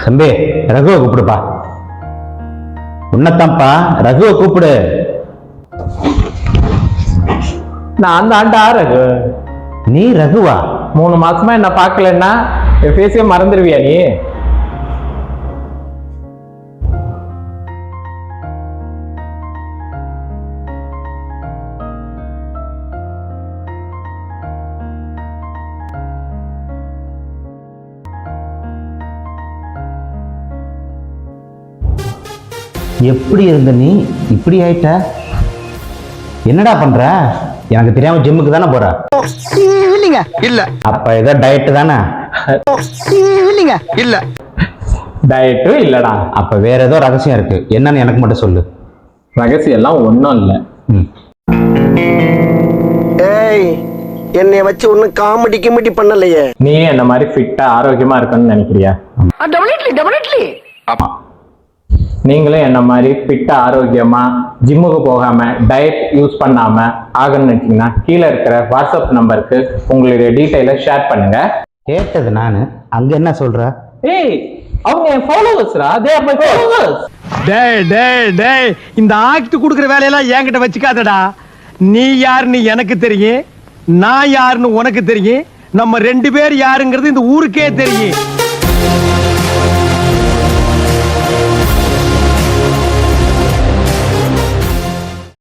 தம்பி ரகுவை கூப்பிடுப்பா. உன்னத்தான்ப்பா, ரகுவை கூப்பிடு. நான் தான்டா ரகு. நீ ரகுவா? 3 மாசமா என்ன பார்க்கலன்னா என் ஃபேஸே மறந்துடுவியா நீ? எப்படி இருந்த நீ இப்படி ஆயிட்ட? என்னடா பண்ற? எனக்கு தெரியாம ஜிம்முக்கு தானே போற? இல்லைங்க. இல்ல. அப்ப ஏதோ டயட் தானே? இல்லைங்க. இல்ல. டயட்டும் இல்லடா. அப்ப வேற ஏதோ ரகசியம் இருக்கு. என்னன்னு எனக்கு மட்டும் சொல்லு. ரகசியம் எல்லாம் ஒன்றும் இல்லை. ஏய், என்னைய வச்சு ஒன்னும் காமெடி கிமெடி பண்ணலையே. நீ என்ன மாதிரி ஃபிட்டா ஆரோக்கியமா இருக்கணும்னு நினைக்கிறியா? டெபினெட்லி. ஆமா, நீங்களும் என்ன மாதிரி ஃபிட்டா ஆரோக்கியமா ஜிம்முக்கு போகாம டயட் யூஸ் பண்ணாம ஆகணும்னு நினைச்சீங்கன்னா கீழே இருக்கிற வாட்ஸ்அப் நம்பருக்கு உங்களுடைய டீட்டெயிலை ஷேர் பண்ணுங்க. கேட்டது நானு, அங்க என்ன சொல்ற? ஏய், அவங்க என் ஃபாலோவர்ஸ்ரா. They are my followers. டேய் இந்த ஆக்ட் குடுக்குற வேலையெல்லாம் என்கிட்ட வச்சுக்காதடா. நீ யாருன்னு எனக்கு தெரியும், நான் யாருன்னு உனக்கு தெரியும், நம்ம 2 பேர் யாருங்கிறது இந்த ஊருக்கே தெரியும்.